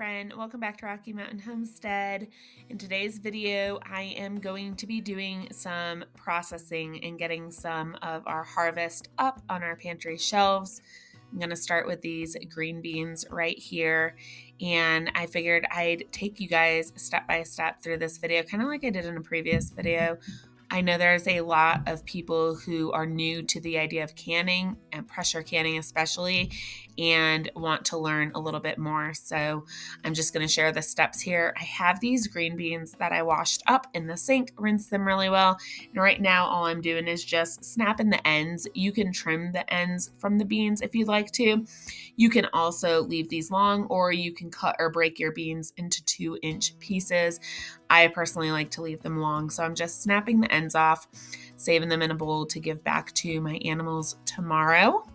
friend, welcome back to Rocky Mountain Homestead. In today's video, I am going to be doing some processing and getting some of our harvest up on our pantry shelves. I'm going to start with these green beans right here, and I figured I'd take you guys step by step through this video, kind of like I did in a previous video. I know there's a lot of people who are new to the idea of canning and pressure canning especially, and want to learn a little bit more. So I'm just going to share the steps here. I have these green beans that I washed up in the sink, rinsed them really well. And right now all I'm doing is just snapping the ends. You can trim the ends from the beans if you'd like to. You can also leave these long, or you can cut or break your beans into 2-inch pieces. I personally like to leave them long, so I'm just snapping the ends off, saving them in a bowl to give back to my animals tomorrow.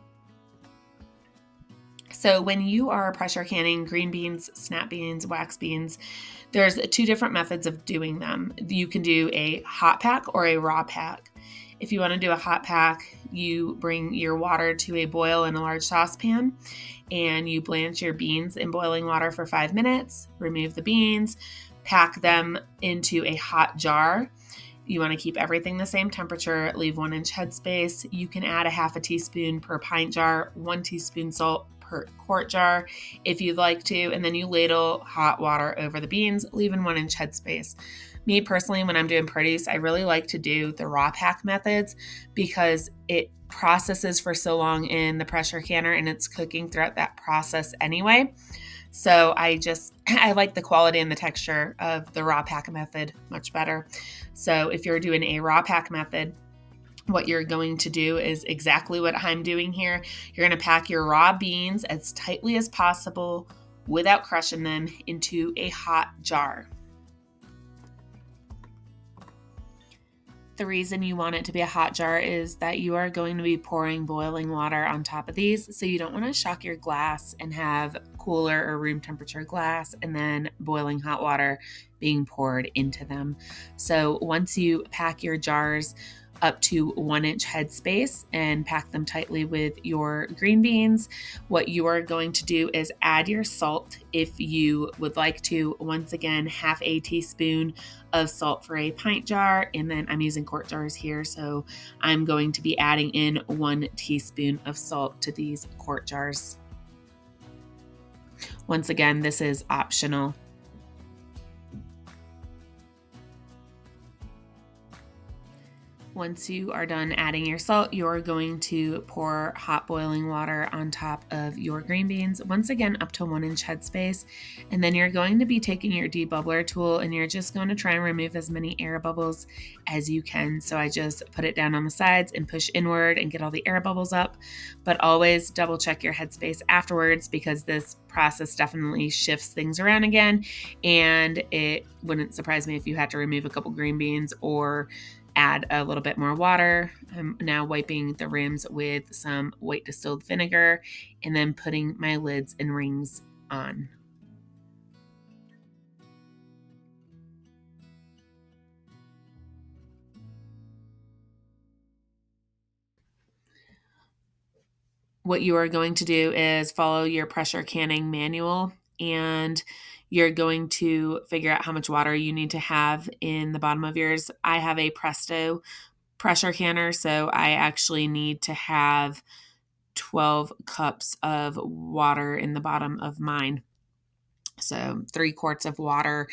So when you are pressure canning green beans, snap beans, wax beans, there's 2 different methods of doing them. You can do a hot pack or a raw pack. If you want to do a hot pack, you bring your water to a boil in a large saucepan, and you blanch your beans in boiling water for 5 minutes, remove the beans, pack them into a hot jar. You want to keep everything the same temperature, leave 1-inch headspace. You can add a half a teaspoon per pint jar, 1 teaspoon salt per quart jar if you'd like to, and then you ladle hot water over the beans, leaving 1-inch headspace. Me personally, when I'm doing produce, I really like to do the raw pack methods because it processes for so long in the pressure canner and it's cooking throughout that process anyway. So I like the quality and the texture of the raw pack method much better. So if you're doing a raw pack method, what you're going to do is exactly what I'm doing here. You're going to pack your raw beans as tightly as possible without crushing them into a hot jar. The reason you want it to be a hot jar is that you are going to be pouring boiling water on top of these, so you don't want to shock your glass and have cooler or room temperature glass and then boiling hot water being poured into them. So once you pack your jars up to 1-inch headspace and pack them tightly with your green beans, what you are going to do is add your salt if you would like to. Once again, half a teaspoon of salt for a pint jar, and then I'm using quart jars here, so I'm going to be adding in 1 teaspoon of salt to these quart jars. Once again, this is optional. Once you are done adding your salt, you're going to pour hot boiling water on top of your green beans, once again up to 1-inch headspace. And then you're going to be taking your debubbler tool and you're just going to try and remove as many air bubbles as you can. So I just put it down on the sides and push inward and get all the air bubbles up. But always double check your headspace afterwards, because this process definitely shifts things around again. And it wouldn't surprise me if you had to remove a couple green beans or add a little bit more water. I'm now wiping the rims with some white distilled vinegar and then putting my lids and rings on. What you are going to do is follow your pressure canning manual, and you're going to figure out how much water you need to have in the bottom of yours. I have a Presto pressure canner, so I actually need to have 12 cups of water in the bottom of mine. So 3 quarts of water,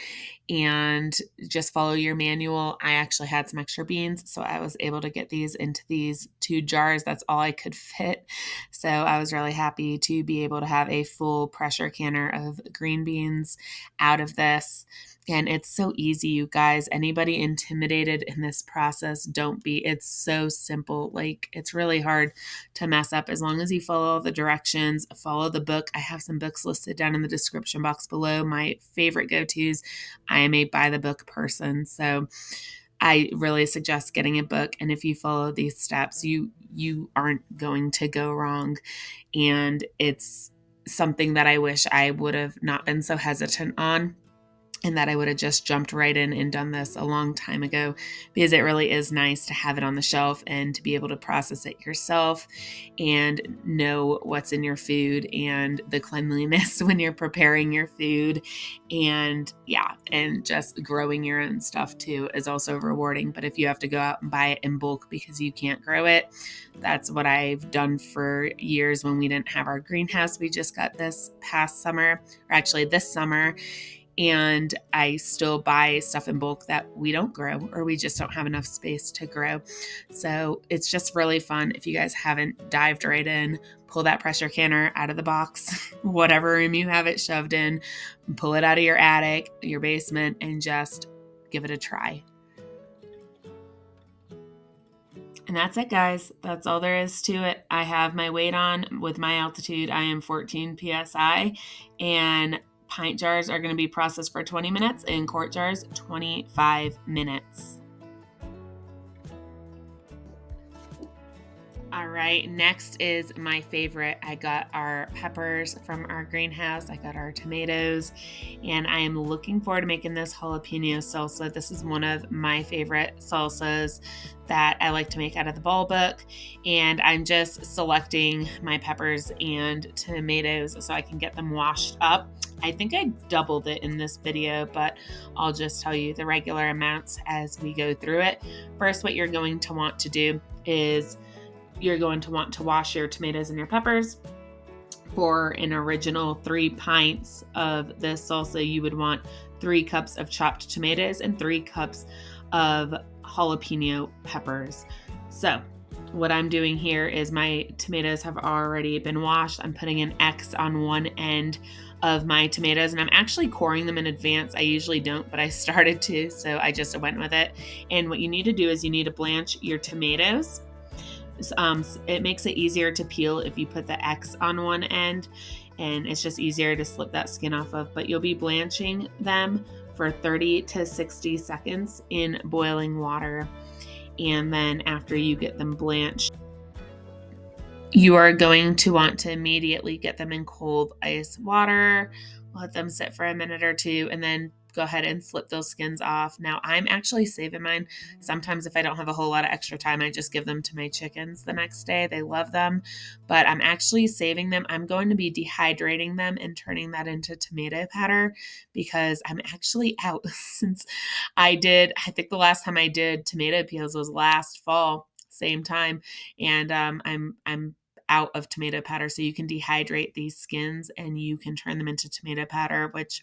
and just follow your manual. I actually had some extra beans, so I was able to get these into these 2 jars. That's all I could fit. So I was really happy to be able to have a full pressure canner of green beans out of this. And it's so easy, you guys. Anybody intimidated in this process, don't be. It's so simple. Like, it's really hard to mess up as long as you follow the directions, follow the book. I have some books listed down in the description box below. My favorite go-tos. I am a by the book person, so I really suggest getting a book. And if you follow these steps, you aren't going to go wrong. And it's something that I wish I would have not been so hesitant on. and that I would have just jumped right in and done this a long time ago, because it really is nice to have it on the shelf and to be able to process it yourself and know what's in your food and the cleanliness when you're preparing your food. And yeah, and just growing your own stuff too is also rewarding. But if you have to go out and buy it in bulk because you can't grow it, that's what I've done for years when we didn't have our greenhouse. We just got this past summer, or actually this summer, and I still buy stuff in bulk that we don't grow, or we just don't have enough space to grow. So it's just really fun. If you guys haven't dived right in, pull that pressure canner out of the box, whatever room you have it shoved in, pull it out of your attic, your basement, and just give it a try. And that's it, guys. That's all there is to it. I have my weight on. With my altitude, I am 14 psi, and pint jars are going to be processed for 20 minutes and quart jars 25 minutes. All right, next is my favorite. I got our peppers from our greenhouse. I got our tomatoes, and I am looking forward to making this jalapeno salsa. This is one of my favorite salsas that I like to make out of the ball book, and I'm just selecting my peppers and tomatoes so I can get them washed up. I think I doubled it in this video, but I'll just tell you the regular amounts as we go through it. First, what you're going to want to do is you're going to want to wash your tomatoes and your peppers. For an original 3 pints of this salsa, you would want 3 cups of chopped tomatoes and 3 cups of jalapeno peppers. So what I'm doing here is my tomatoes have already been washed. I'm putting an X on one end of my tomatoes, and I'm actually coring them in advance. I usually don't, but I started to, so I just went with it. And what you need to do is you need to blanch your tomatoes. It makes it easier to peel if you put the X on one end, and it's just easier to slip that skin off of. But you'll be blanching them for 30 to 60 seconds in boiling water. And then after you get them blanched, you are going to want to immediately get them in cold ice water, let them sit for a minute or two, and then go ahead and slip those skins off. Now, I'm actually saving mine. Sometimes if I don't have a whole lot of extra time, I just give them to my chickens the next day. They love them, but I'm actually saving them. I'm going to be dehydrating them and turning that into tomato powder because I'm actually out since I think the last time I did tomato peels was last fall, same time. And I'm out of tomato powder. So you can dehydrate these skins and you can turn them into tomato powder, which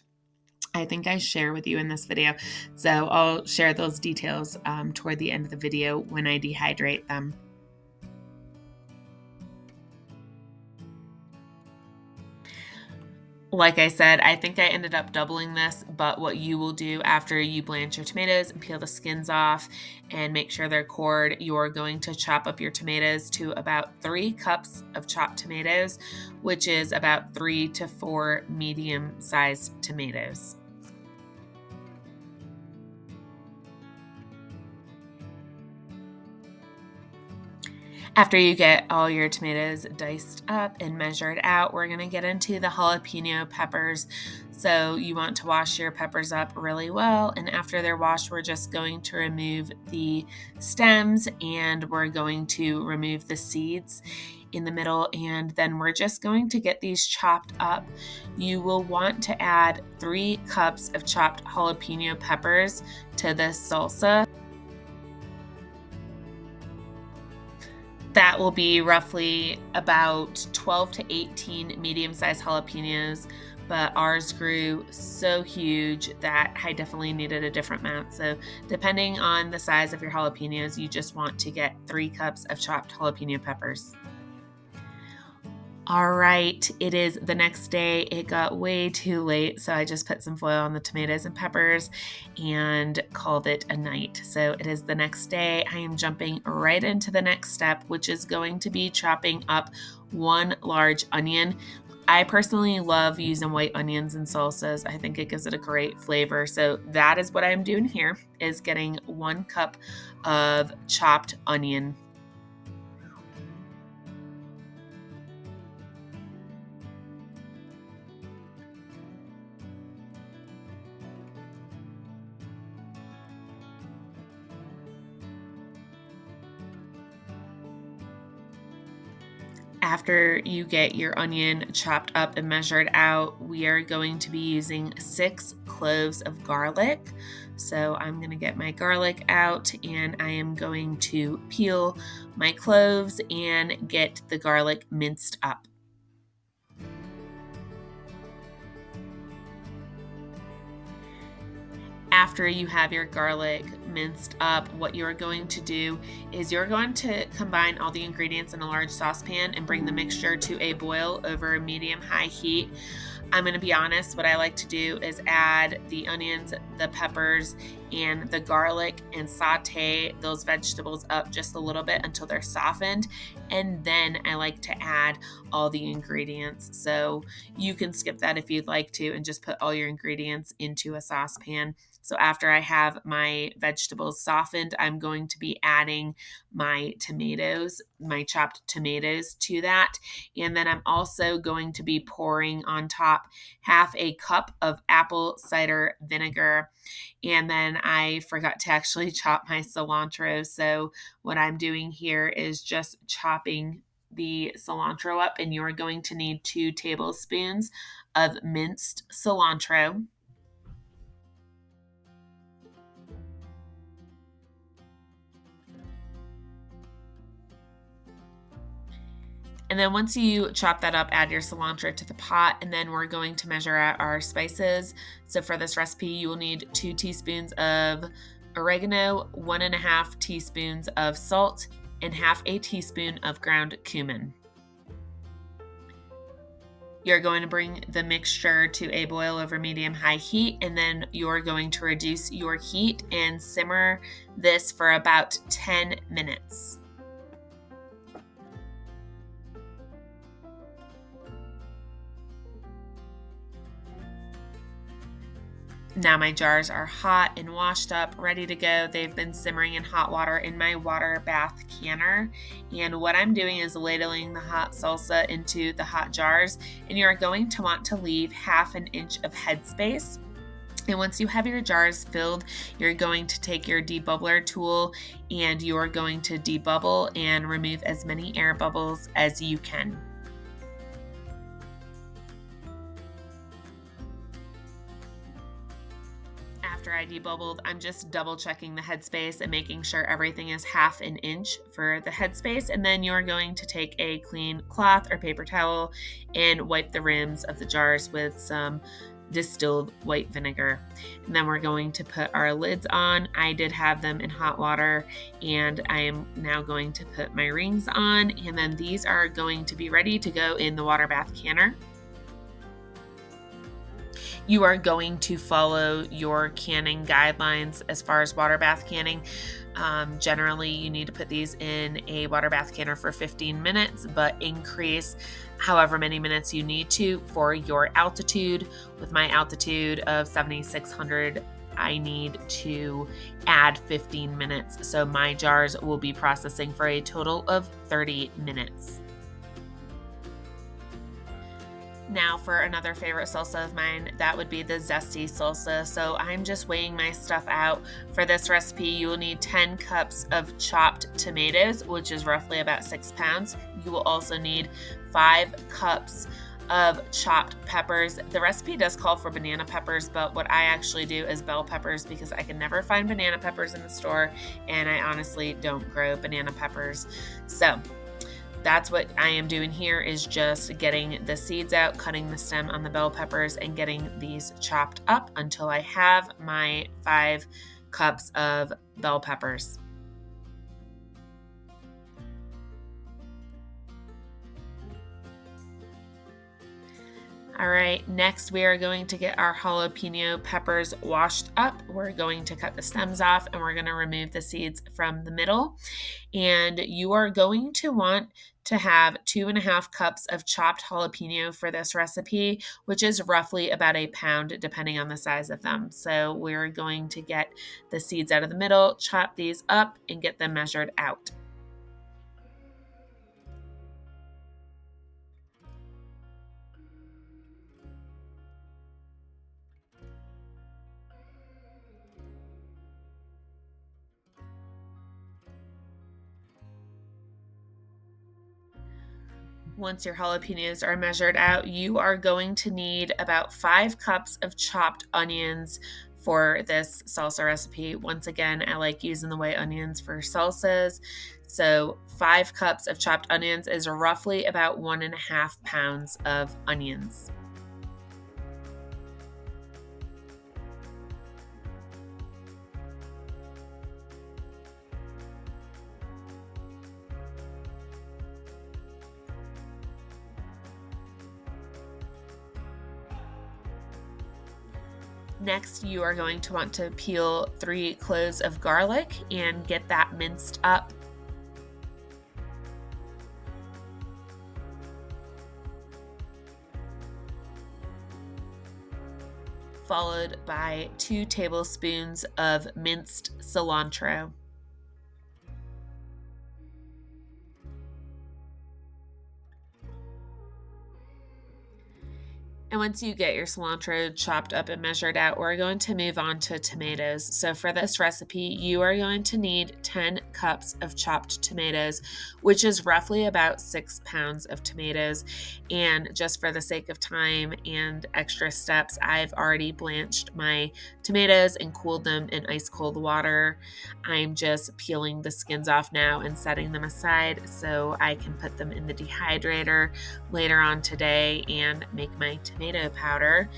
I think I share with you in this video. So I'll share those details toward the end of the video when I dehydrate them. Like I said, I think I ended up doubling this, but what you will do after you blanch your tomatoes and peel the skins off and make sure they're cored, you're going to chop up your tomatoes to about 3 cups of chopped tomatoes, which is about 3 to 4 medium-sized tomatoes. After you get all your tomatoes diced up and measured out, we're going to get into the jalapeno peppers. So you want to wash your peppers up really well, and after they're washed, we're just going to remove the stems and we're going to remove the seeds in the middle, and then we're just going to get these chopped up. You will want to add 3 cups of chopped jalapeno peppers to this salsa. That will be roughly about 12 to 18 medium-sized jalapenos, but ours grew so huge that I definitely needed a different amount. So depending on the size of your jalapenos, you just want to get 3 cups of chopped jalapeno peppers. All right, it is the next day. It got way too late, so I just put some foil on the tomatoes and peppers and called it a night. So it is the next day. I am jumping right into the next step, which is going to be chopping up 1 large onion. I personally love using white onions in salsas. I think it gives it a great flavor. So that is what I'm doing here, is getting 1 cup of chopped onion. After you get your onion chopped up and measured out, we are going to be using 6 cloves of garlic. So I'm going to get my garlic out and I am going to peel my cloves and get the garlic minced up. After you have your garlic minced up, what you're going to do is you're going to combine all the ingredients in a large saucepan and bring the mixture to a boil over medium-high heat. I'm going to be honest, what I like to do is add the onions, the peppers, and the garlic and saute those vegetables up just a little bit until they're softened. And then I like to add all the ingredients. So you can skip that if you'd like to and just put all your ingredients into a saucepan. So after I have my vegetables softened, I'm going to be adding my tomatoes, my chopped tomatoes to that. And then I'm also going to be pouring on top half a cup of apple cider vinegar. And then I forgot to actually chop my cilantro. So what I'm doing here is just chopping the cilantro up, and you're going to need 2 tablespoons of minced cilantro. And then once you chop that up, add your cilantro to the pot, and then we're going to measure out our spices. So for this recipe, you will need 2 teaspoons of oregano, 1.5 teaspoons of salt, and half a teaspoon of ground cumin. You're going to bring the mixture to a boil over medium-high heat, and then you're going to reduce your heat and simmer this for about 10 minutes. Now my jars are hot and washed up, ready to go. They've been simmering in hot water in my water bath canner. And what I'm doing is ladling the hot salsa into the hot jars. And you're going to want to leave half an inch of headspace. And once you have your jars filled, you're going to take your debubbler tool and you're going to debubble and remove as many air bubbles as you can. After I debubbled, I'm just double checking the headspace and making sure everything is half an inch for the headspace. And then you're going to take a clean cloth or paper towel and wipe the rims of the jars with some distilled white vinegar. And then we're going to put our lids on. I did have them in hot water, and I am now going to put my rings on. And then these are going to be ready to go in the water bath canner. You are going to follow your canning guidelines as far as water bath canning. Generally, you need to put these in a water bath canner for 15 minutes, but increase however many minutes you need to for your altitude. With my altitude of 7,600, I need to add 15 minutes. So my jars will be processing for a total of 30 minutes. Now for another favorite salsa of mine, that would be the zesty salsa. So I'm just weighing my stuff out. For this recipe, you will need 10 cups of chopped tomatoes, which is roughly about 6 pounds. You will also need 5 cups of chopped peppers. The recipe does call for banana peppers, but what I actually do is bell peppers because I can never find banana peppers in the store, and I honestly don't grow banana peppers. So that's what I am doing here, is just getting the seeds out, cutting the stem on the bell peppers, and getting these chopped up until I have my 5 cups of bell peppers. All right, next we are going to get our jalapeno peppers washed up. We're going to cut the stems off and we're going to remove the seeds from the middle. And you are going to want to have 2.5 cups of chopped jalapeno for this recipe, which is roughly about a pound depending on the size of them. So we're going to get the seeds out of the middle, chop these up, and get them measured out. Once your jalapenos are measured out, you are going to need about 5 cups of chopped onions for this salsa recipe. Once again, I like using the white onions for salsas. So 5 cups of chopped onions is roughly about 1.5 pounds of onions. Next, you are going to want to peel 3 cloves of garlic and get that minced up. Followed by 2 tablespoons of minced cilantro. And once you get your cilantro chopped up and measured out, we're going to move on to tomatoes. So for this recipe, you are going to need 10 cups of chopped tomatoes, which is roughly about 6 pounds of tomatoes. And just for the sake of time and extra steps, I've already blanched my tomatoes and cooled them in ice cold water. I'm just peeling the skins off now and setting them aside so I can put them in the dehydrator later on today and make my tomato powder.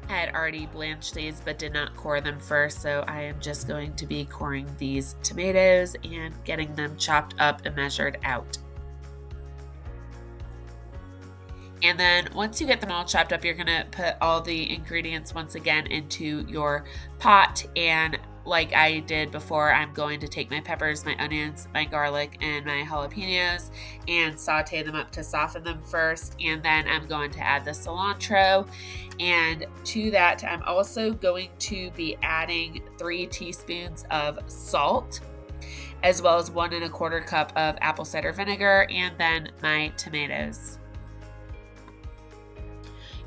I had already blanched these but did not core them first, so I am just going to be coring these tomatoes and getting them chopped up and measured out. And then once you get them all chopped up, you're going to put all the ingredients once again into your pot. And like I did before, I'm going to take my peppers, my onions, my garlic, and my jalapenos and saute them up to soften them first. And then I'm going to add the cilantro. And to that, I'm also going to be adding 3 teaspoons of salt, as well as 1¼ cup of apple cider vinegar, and then my tomatoes.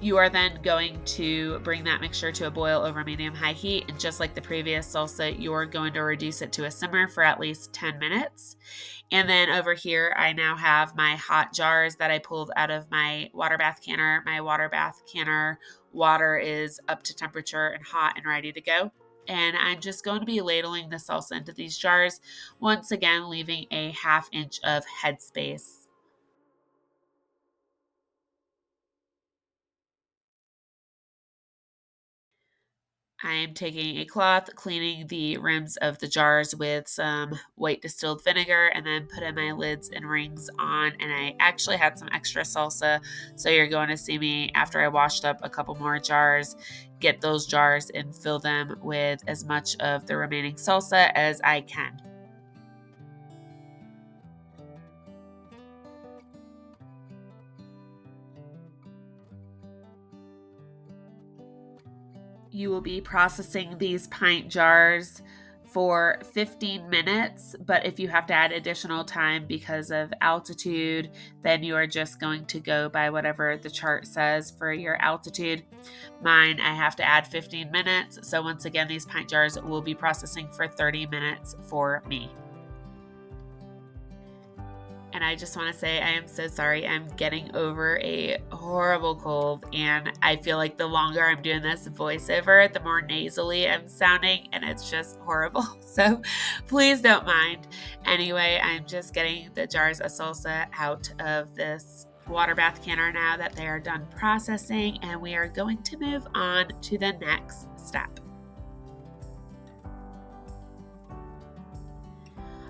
You are then going to bring that mixture to a boil over medium-high heat, and just like the previous salsa, you're going to reduce it to a simmer for at least 10 minutes. And then over here, I now have my hot jars that I pulled out of my water bath canner. My water bath canner water is up to temperature and hot and ready to go. And I'm just going to be ladling the salsa into these jars, once again leaving a 1/2 inch of headspace. I'm taking a cloth, cleaning the rims of the jars with some white distilled vinegar, and then putting my lids and rings on. And I actually had some extra salsa, so you're going to see me, after I washed up a couple more jars, get those jars and fill them with as much of the remaining salsa as I can. You will be processing these pint jars for 15 minutes, but if you have to add additional time because of altitude, then you are just going to go by whatever the chart says for your altitude. Mine, I have to add 15 minutes. So once again, these pint jars will be processing for 30 minutes for me. And I just want to say I am so sorry. I'm getting over a horrible cold, and I feel like the longer I'm doing this voiceover, the more nasally I'm sounding, and it's just horrible. So please don't mind. Anyway, I'm just getting the jars of salsa out of this water bath canner now that they are done processing, and we are going to move on to the next step.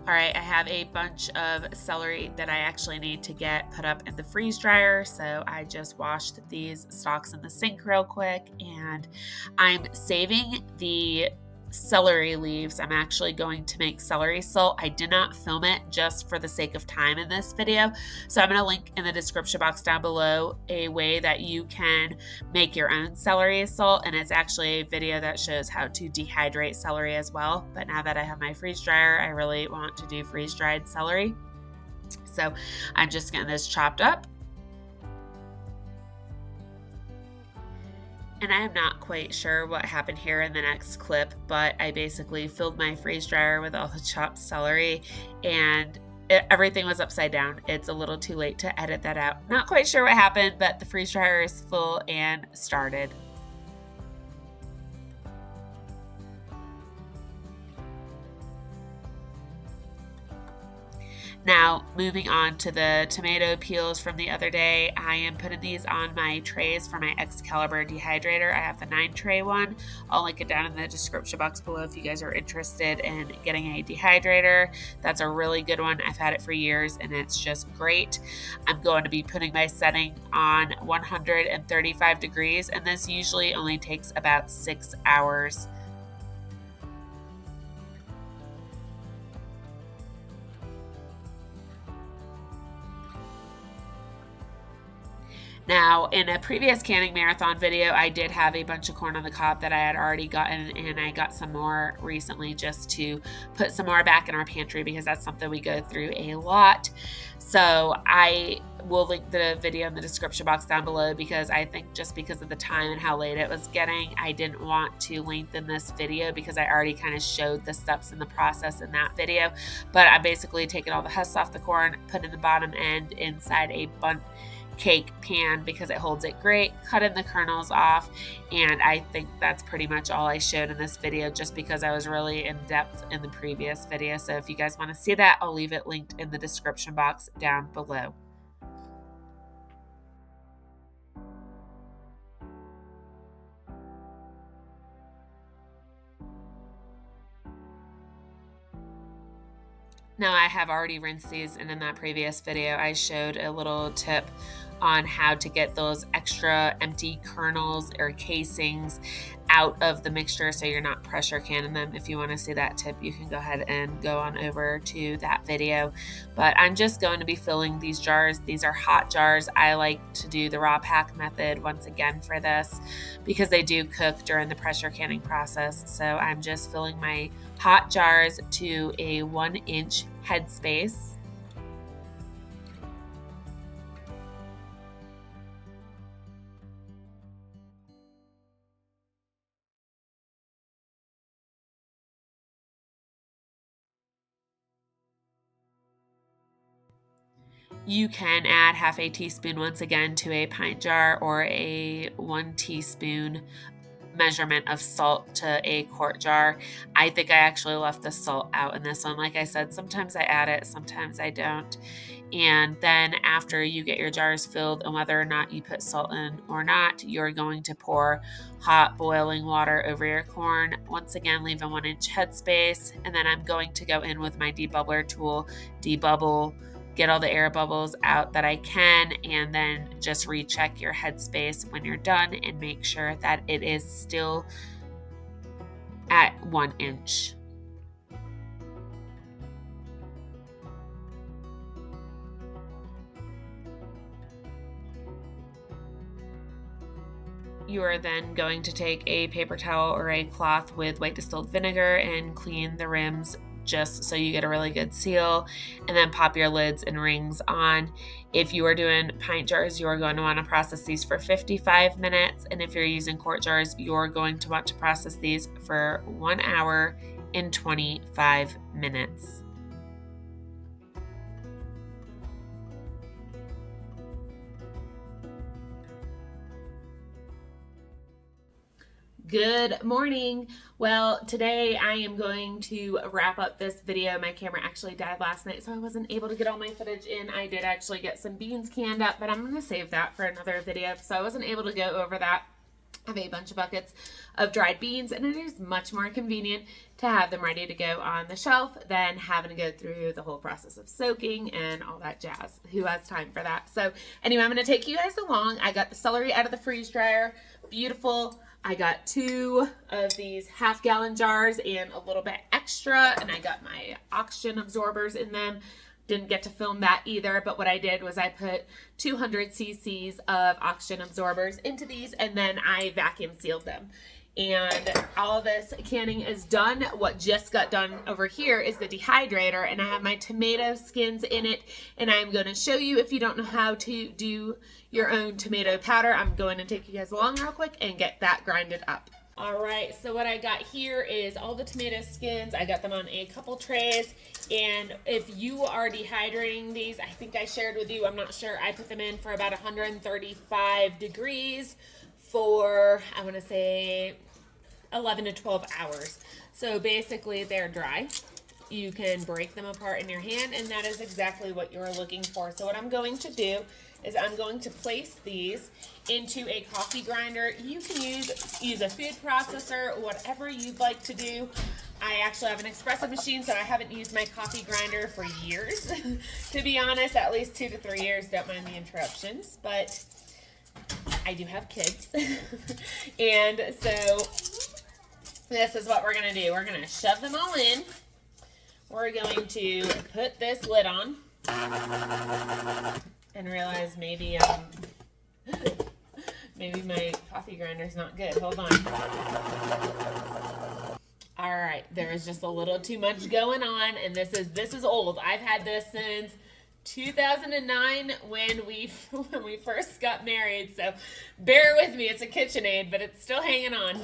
All right, I have a bunch of celery that I actually need to get put up in the freeze dryer. So I just washed these stalks in the sink real quick, and I'm saving the celery leaves. I'm actually going to make celery salt. I did not film it just for the sake of time in this video. So I'm going to link in the description box down below a way that you can make your own celery salt. And it's actually a video that shows how to dehydrate celery as well. But now that I have my freeze dryer, I really want to do freeze dried celery. So I'm just getting this chopped up. And I am not quite sure what happened here in the next clip, but I basically filled my freeze dryer with all the chopped celery, and everything was upside down. It's a little too late to edit that out. Not quite sure what happened, but the freeze dryer is full and started. Now, moving on to the tomato peels from the other day, I am putting these on my trays for my Excalibur dehydrator. I have the 9-tray one. I'll link it down in the description box below if you guys are interested in getting a dehydrator. That's a really good one. I've had it for years and it's just great. I'm going to be putting my setting on 135 degrees, and this usually only takes about 6 hours. Now, in a previous canning marathon video, I did have a bunch of corn on the cob that I had already gotten, and I got some more recently just to put some more back in our pantry because that's something we go through a lot. So I will link the video in the description box down below because I think just because of the time and how late it was getting, I didn't want to lengthen this video because I already kind of showed the steps in the process in that video. But I basically taken all the husks off the corn, put in the bottom end inside a bundt cake pan because it holds it great, cutting the kernels off, and I think that's pretty much all I showed in this video just because I was really in depth in the previous video. So if you guys want to see that, I'll leave it linked in the description box down below. Now I have already rinsed these, and in that previous video I showed a little tip on how to get those extra empty kernels or casings out of the mixture so you're not pressure canning them. If you want to see that tip, you can go ahead and go on over to that video. But I'm just going to be filling these jars. These are hot jars. I like to do the raw pack method once again for this because they do cook during the pressure canning process. So I'm just filling my hot jars to a 1-inch headspace. You can add half a teaspoon once again to a pint jar, or a 1 teaspoon measurement of salt to a quart jar. I think I actually left the salt out in this one. Like I said, sometimes I add it, sometimes I don't. And then after you get your jars filled, and whether or not you put salt in or not, you're going to pour hot boiling water over your corn. Once again, leave a 1-inch headspace. And then I'm going to go in with my debubbler tool, debubble, get all the air bubbles out that I can, and then just recheck your headspace when you're done and make sure that it is still at 1 inch. You are then going to take a paper towel or a cloth with white distilled vinegar and clean the rims just so you get a really good seal, and then pop your lids and rings on. If you are doing pint jars, you are going to want to process these for 55 minutes, and if you're using quart jars, you're going to want to process these for 1 hour and 25 minutes. Good morning. Well, today I am going to wrap up this video. My camera actually died last night, so I wasn't able to get all my footage in. I did actually get some beans canned up, but I'm going to save that for another video, so I wasn't able to go over that. I have a bunch of buckets of dried beans, and it is much more convenient to have them ready to go on the shelf than having to go through the whole process of soaking and all that jazz. Who has time for that? So anyway, I'm going to take you guys along. I got the celery out of the freeze dryer. Beautiful. I got 2 of these half-gallon jars and a little bit extra, and I got my oxygen absorbers in them. didn't get to film that either, but what I did was I put 200 cc's of oxygen absorbers into these, and then I vacuum sealed them. And all of this canning is done. What just got done over here is the dehydrator, and I have my tomato skins in it, and I'm going to show you, if you don't know how to do your own tomato powder, I'm going to take you guys along real quick and get that grinded up. All right, so what I got here is all the tomato skins. I got them on a couple trays, and if you are dehydrating these, I think I shared with you, I'm not sure, I put them in for about 135 degrees for, I want to say, 11 to 12 hours. So basically they're dry. You can break them apart in your hand, and that is exactly what you're looking for. So what I'm going to do is I'm going to place these into a coffee grinder. You can use a food processor, whatever you'd like to do. I actually have an espresso machine, so I haven't used my coffee grinder for years. To be honest, at least 2 to 3 years. Don't mind the interruptions, but I do have kids. And so this is what we're going to do. We're going to shove them all in. We're going to put this lid on and realize maybe my coffee grinder's not good. Hold on. All right, there is just a little too much going on, and this is old. I've had this since 2009 when we first got married, so bear with me. It's a KitchenAid, but it's still hanging on.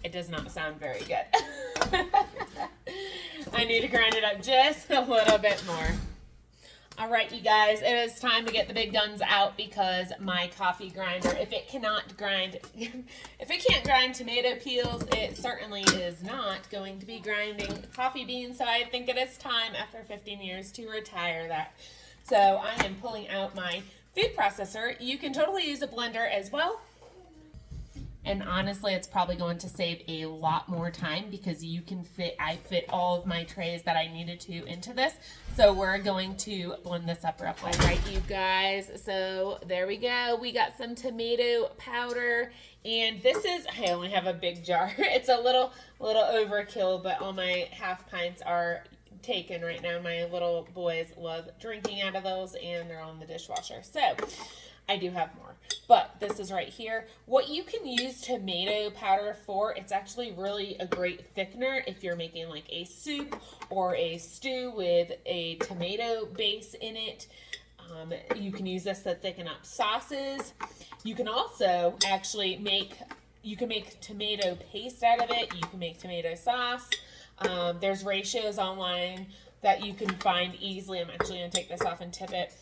It does not sound very good. I need to grind it up just a little bit more. All right, you guys, it is time to get the big guns out, because my coffee grinder, if it can't grind tomato peels, it certainly is not going to be grinding coffee beans. So I think it is time, after 15 years, to retire that. So I am pulling out my food processor. You can totally use a blender as well. And honestly, it's probably going to save a lot more time, because I fit all of my trays that I needed to into this. So we're going to blend this up real quick. All right, you guys, so there we go. We got some tomato powder, and I only have a big jar. It's a little overkill, but all my half pints are taken right now. My little boys love drinking out of those, and they're all in the dishwasher. So I do have more, but this is right here. What you can use tomato powder for, it's actually really a great thickener if you're making like a soup or a stew with a tomato base in it. You can use this to thicken up sauces. You can also actually make tomato paste out of it. You can make tomato sauce. There's ratios online that you can find easily. I'm actually going to take this off and tip it,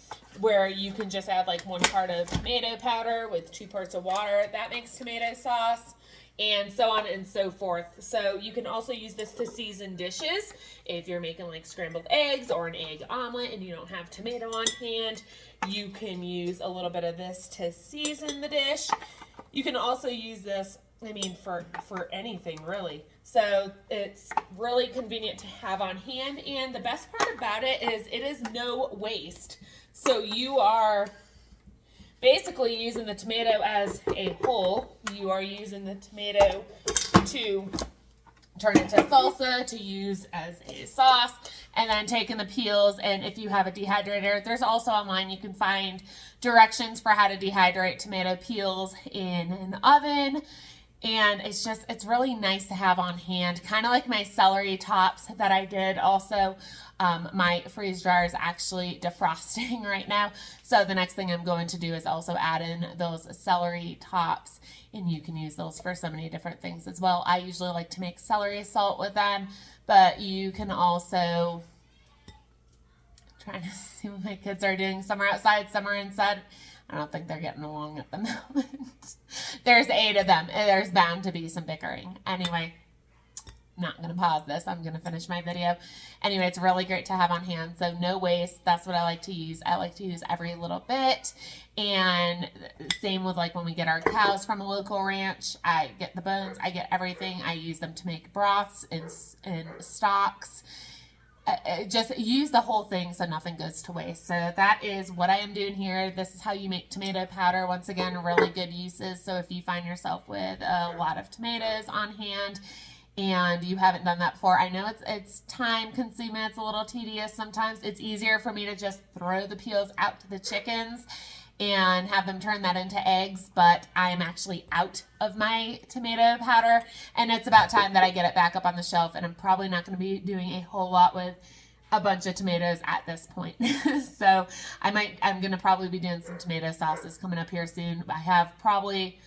where you can just add like 1 part of tomato powder with 2 parts of water. That makes tomato sauce, and so on and so forth. So you can also use this to season dishes. If you're making like scrambled eggs or an egg omelet and you don't have tomato on hand, you can use a little bit of this to season the dish. You can also use this, I mean, for anything really. So it's really convenient to have on hand, and the best part about it is no waste. So you are basically using the tomato as a whole. You are using the tomato to turn into salsa, to use as a sauce, and then taking the peels. And if you have a dehydrator, there's also online, you can find directions for how to dehydrate tomato peels in an oven. And it's really nice to have on hand, kind of like my celery tops that I did. Also, my freeze dryer is actually defrosting right now. So the next thing I'm going to do is also add in those celery tops, and you can use those for so many different things as well. I usually like to make celery salt with them, but you can also, trying to see what my kids are doing. Some are outside, some are inside. I don't think they're getting along at the moment. There's 8 of them, and there's bound to be some bickering. Anyway, I'm not going to pause this. I'm going to finish my video. Anyway, it's really great to have on hand, so no waste. That's what I like to use. I like to use every little bit, and same with like when we get our cows from a local ranch. I get the bones. I get everything. I use them to make broths and stocks. just use the whole thing so nothing goes to waste. So that is what I am doing here. This is how you make tomato powder. Once again, really good uses. So if you find yourself with a lot of tomatoes on hand and you haven't done that before, I know it's time consuming, it's a little tedious sometimes. It's easier for me to just throw the peels out to the chickens and have them turn that into eggs, but I am actually out of my tomato powder, and it's about time that I get it back up on the shelf, and I'm probably not going to be doing a whole lot with a bunch of tomatoes at this point. So I'm going to probably be doing some tomato sauces coming up here soon. I have probably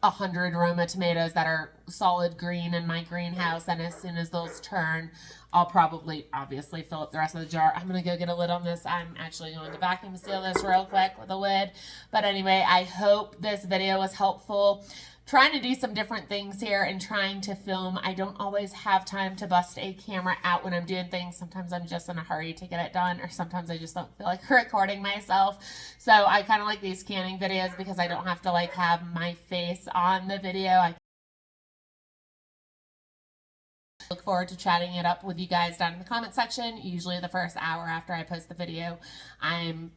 100 Roma tomatoes that are solid green in my greenhouse, and as soon as those turn, I'll probably obviously fill up the rest of the jar. I'm gonna go get a lid on this. I'm actually going to vacuum seal this real quick with a lid. But anyway, I hope this video was helpful. Trying to do some different things here and trying to film. I don't always have time to bust a camera out when I'm doing things. Sometimes I'm just in a hurry to get it done, or sometimes I just don't feel like recording myself. So I kind of like these canning videos because I don't have to like have my face on the video. I look forward to chatting it up with you guys down in the comment section. Usually the first hour after I post the video, I'm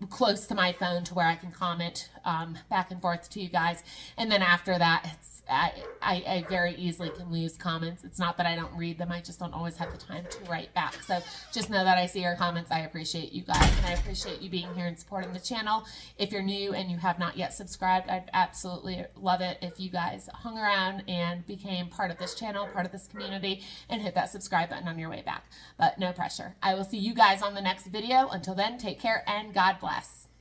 close to my phone to where I can comment back and forth to you guys, and then after that I very easily can lose comments. It's not that I don't read them, I just don't always have the time to write back. So just know that I see your comments. I appreciate you guys, and I appreciate you being here and supporting the channel. If you're new and you have not yet subscribed, I'd absolutely love it if you guys hung around and became part of this channel, part of this community, and hit that subscribe button on your way back. But no pressure. I will see you guys on the next video. Until then, take care and God bless.